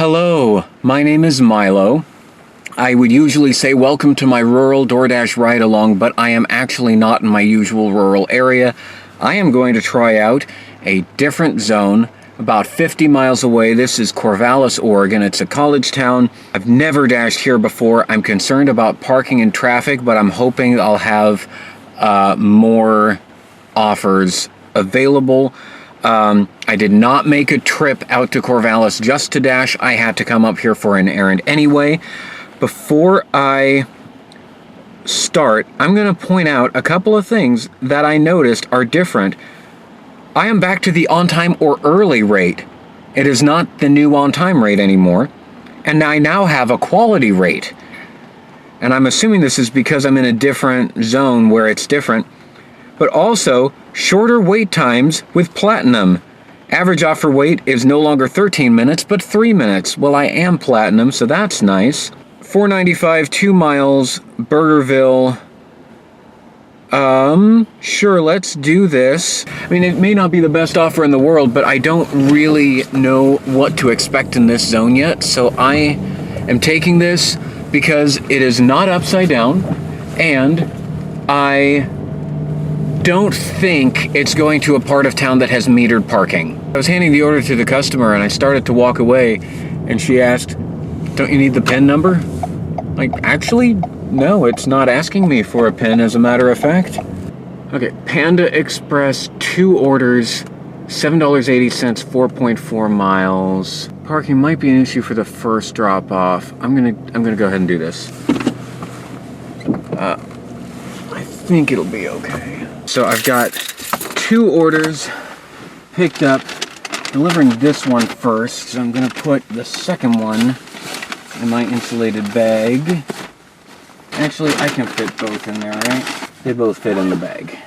Hello, my name is Milo. I would usually say welcome to my rural DoorDash ride-along, but I am actually not in my usual rural area. I am going to try out a different zone about 50 miles away. This is Corvallis, Oregon. It's a college town. I've never dashed here before. I'm concerned about parking and traffic, but I'm hoping I'll have more offers available. I did not make a trip out to Corvallis just to dash. I had to come up here for an errand anyway. Before I start, I'm going to point out a couple of things that I noticed are different. I am back to the on-time or early rate. It is not the new on-time rate anymore. And I now have a quality rate. And I'm assuming this is because I'm in a different zone where it's different. But also, shorter wait times with Platinum. Average offer wait is no longer 13 minutes, but 3 minutes. Well, I am Platinum, so that's nice. $4.95, 2 miles, Burgerville. Sure, let's do this. I mean, it may not be the best offer in the world, but I don't really know what to expect in this zone yet, so I am taking this because it is not upside down, and I don't think it's going to a part of town that has metered parking. I was handing the order to the customer and I started to walk away and she asked, "Don't you need the PIN number?" Like, actually, no, it's not asking me for a PIN, as a matter of fact. Okay, Panda Express, 2 orders, $7.80, 4.4 miles. Parking might be an issue for the first drop off. I'm gonna go ahead and do this. I think it'll be okay. So I've got 2 orders picked up, delivering this one first. So I'm gonna put the second one in my insulated bag. Actually, I can fit both in there, right? They both fit in the bag.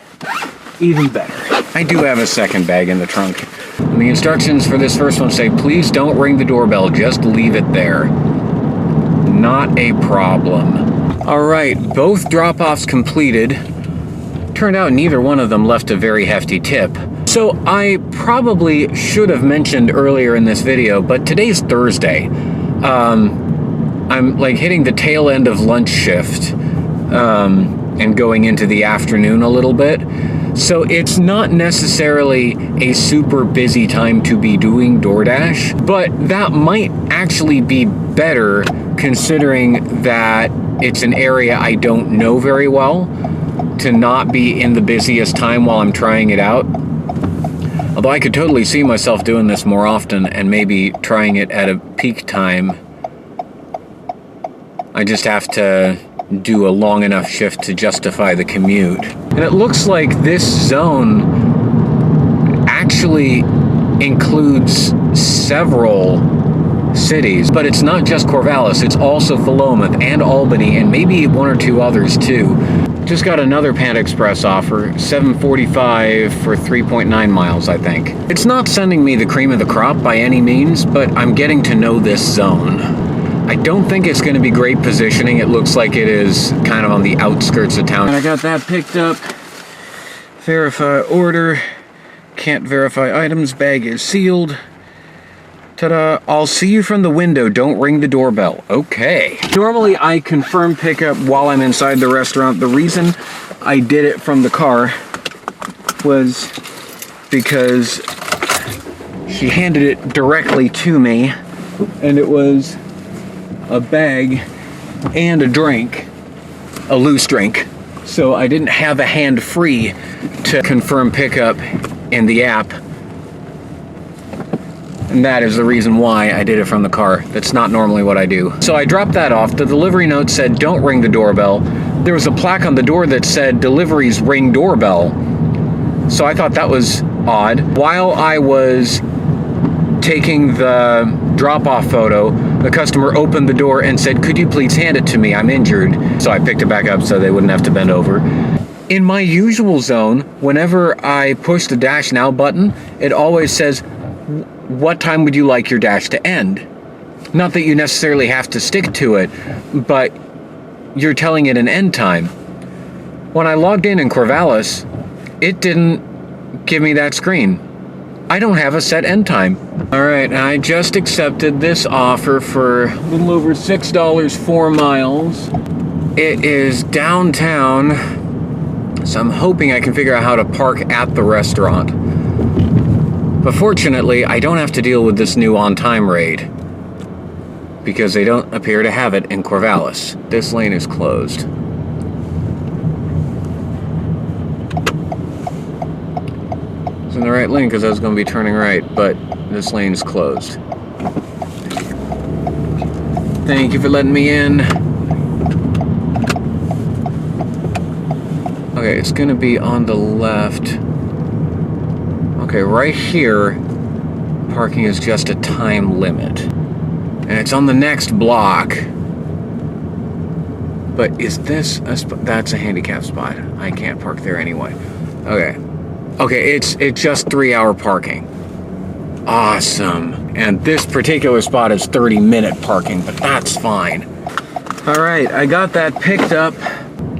Even better. I do have a second bag in the trunk. And the instructions for this first one say, please don't ring the doorbell, just leave it there. Not a problem. All right, both drop-offs completed. Turned out neither one of them left a very hefty tip. So I probably should have mentioned earlier in this video, but today's Thursday. I'm like hitting the tail end of lunch shift and going into the afternoon a little bit. So it's not necessarily a super busy time to be doing DoorDash, but that might actually be better considering that it's an area I don't know very well, to not be in the busiest time while I'm trying it out. Although I could totally see myself doing this more often and maybe trying it at a peak time. I just have to do a long enough shift to justify the commute. And it looks like this zone actually includes several cities, but it's not just Corvallis, it's also Philomath and Albany and maybe 1 or 2 others too. Just got another Panda Express offer, $7.45 for 3.9 miles, I think. It's not sending me the cream of the crop by any means, but I'm getting to know this zone. I don't think it's going to be great positioning. It looks like it is kind of on the outskirts of town. And I got that picked up. Verify order. Can't verify items. Bag is sealed. Ta-da. I'll see you from the window. Don't ring the doorbell. Okay. Normally I confirm pickup while I'm inside the restaurant. The reason I did it from the car was because she handed it directly to me, and it was a bag and a drink, a loose drink. So I didn't have a hand free to confirm pickup in the app. And that is the reason why I did it from the car. That's not normally what I do. So I dropped that off. The delivery note said, don't ring the doorbell. There was a plaque on the door that said, deliveries ring doorbell. So I thought that was odd. While I was taking the drop-off photo, the customer opened the door and said, could you please hand it to me? I'm injured. So I picked it back up so they wouldn't have to bend over. In my usual zone, whenever I push the Dash Now button, it always says, what time would you like your dash to end? Not that you necessarily have to stick to it, but you're telling it an end time. When I logged in Corvallis, it didn't give me that screen. I don't have a set end time. All right, I just accepted this offer for a little over $6 4 miles. It is downtown, so I'm hoping I can figure out how to park at the restaurant. But fortunately, I don't have to deal with this new on-time rate because they don't appear to have it in Corvallis. This lane is closed. It's in the right lane because I was going to be turning right, but this lane is closed. Thank you for letting me in. Okay, it's going to be on the left. Okay, right here, parking is just a time limit. And it's on the next block. But is this a spot? That's a handicap spot. I can't park there anyway. Okay. Okay, it's just 3-hour parking. Awesome. And this particular spot is 30-minute parking, but that's fine. All right, I got that picked up.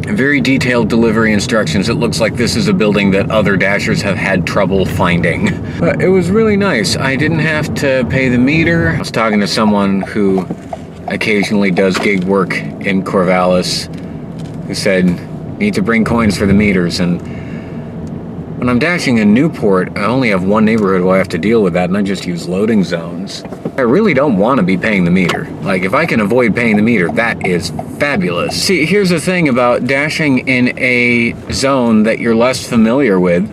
Very detailed delivery instructions. It looks like this is a building that other Dashers have had trouble finding. But it was really nice. I didn't have to pay the meter. I was talking to someone who occasionally does gig work in Corvallis who said, need to bring coins for the meters. And when I'm dashing in Newport, I only have one neighborhood where I have to deal with that, and I just use loading zones. I really don't want to be paying the meter. Like, if I can avoid paying the meter, that is fabulous. See, here's the thing about dashing in a zone that you're less familiar with.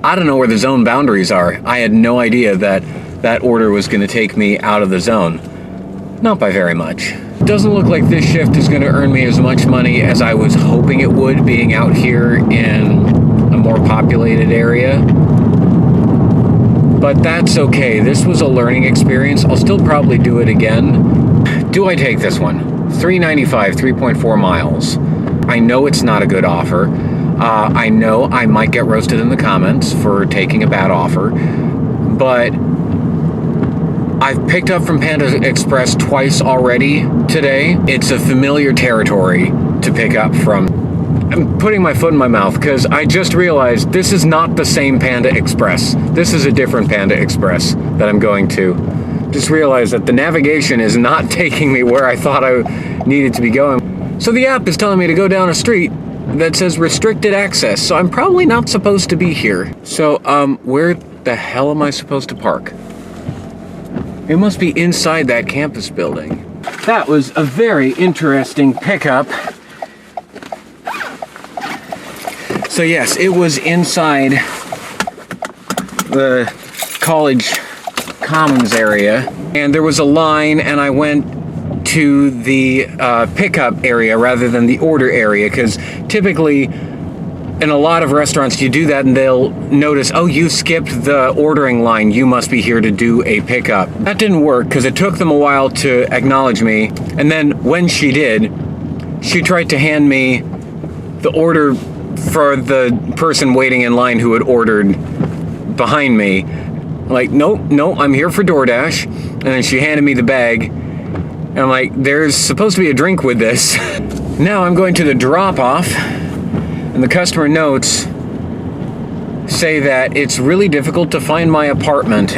I don't know where the zone boundaries are. I had no idea that that order was going to take me out of the zone. Not by very much. Doesn't look like this shift is going to earn me as much money as I was hoping it would, being out here in a more populated area. But that's okay. This was a learning experience. I'll still probably do it again. Do I take this one? $3.95, 3.4 miles. I know it's not a good offer. I know I might get roasted in the comments for taking a bad offer, but I've picked up from Panda Express twice already today. It's a familiar territory to pick up from. I'm putting my foot in my mouth because I just realized this is not the same Panda Express. This is a different Panda Express that I'm going to. Just realized that the navigation is not taking me where I thought I needed to be going. So the app is telling me to go down a street that says restricted access. So I'm probably not supposed to be here. So, where the hell am I supposed to park? It must be inside that campus building. That was a very interesting pickup. So yes, it was inside the college commons area, and there was a line, and I went to the pickup area rather than the order area, because typically in a lot of restaurants you do that and they'll notice, oh, you skipped the ordering line, you must be here to do a pickup. That didn't work because it took them a while to acknowledge me, and then when she did, she tried to hand me the order for the person waiting in line who had ordered behind me. Like, nope, I'm here for DoorDash. And then she handed me the bag. And I'm like, there's supposed to be a drink with this. Now I'm going to the drop-off, and the customer notes say that it's really difficult to find my apartment.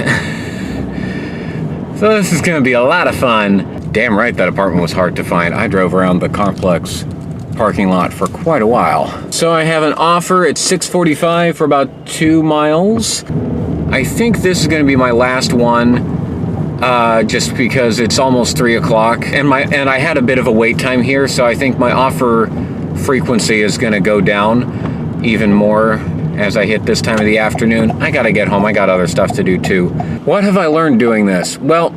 So this is gonna be a lot of fun. Damn right that apartment was hard to find. I drove around the complex parking lot for quite a while. So I have an offer at $6.45 for about 2 miles. I think this is going to be my last one, just because it's almost 3 o'clock, and I had a bit of a wait time here, so I think my offer frequency is going to go down even more as I hit this time of the afternoon. I gotta get home. I got other stuff to do too. What have I learned doing this? Well,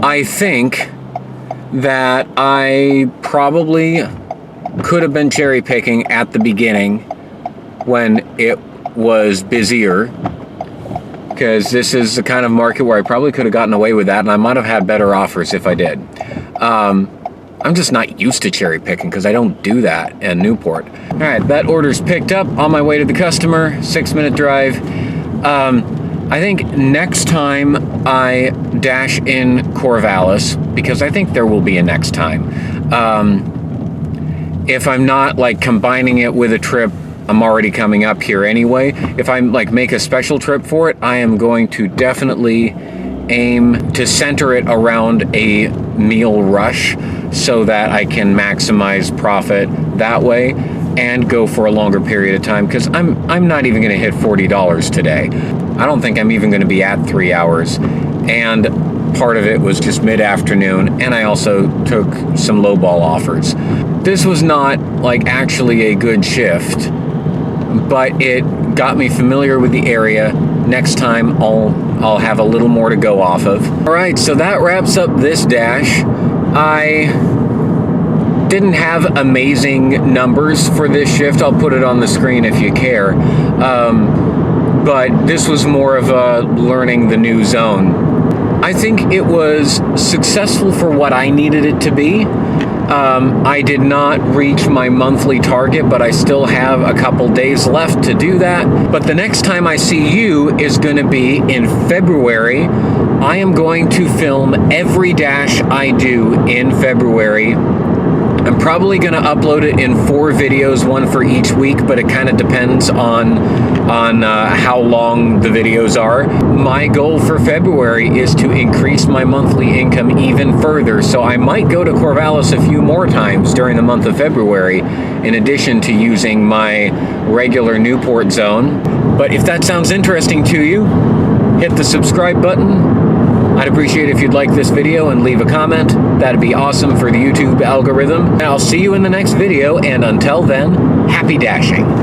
I think that I probably could have been cherry picking at the beginning when it was busier, because this is the kind of market where I probably could have gotten away with that, and I might have had better offers if I did. I'm just not used to cherry picking because I don't do that in Newport. All right, that order's picked up, on my way to the customer, 6-minute drive. I think next time I dash in Corvallis, because I think there will be a next time, if I'm not like combining it with a trip I'm already coming up here anyway. If I like make a special trip for it, I am going to definitely aim to center it around a meal rush so that I can maximize profit that way and go for a longer period of time, because I'm not even going to hit $40 today. I don't think I'm even going to be at 3 hours, and part of it was just mid-afternoon, and I also took some lowball offers. This was not like actually a good shift, but it got me familiar with the area. Next time I'll have a little more to go off of. All right, so that wraps up this dash. I didn't have amazing numbers for this shift. I'll put it on the screen if you care. But this was more of a learning the new zone. I think it was successful for what I needed it to be. I did not reach my monthly target, but I still have a couple days left to do that. But the next time I see you is going to be in February. I am going to film every dash I do in February. I'm probably going to upload it in 4 videos, one for each week, but it kind of depends on how long the videos are. My goal for February is to increase my monthly income even further, so I might go to Corvallis a few more times during the month of February, in addition to using my regular Newport zone. But if that sounds interesting to you, hit the subscribe button. I'd appreciate it if you'd like this video and leave a comment. That'd be awesome for the YouTube algorithm. And I'll see you in the next video, and until then, happy dashing.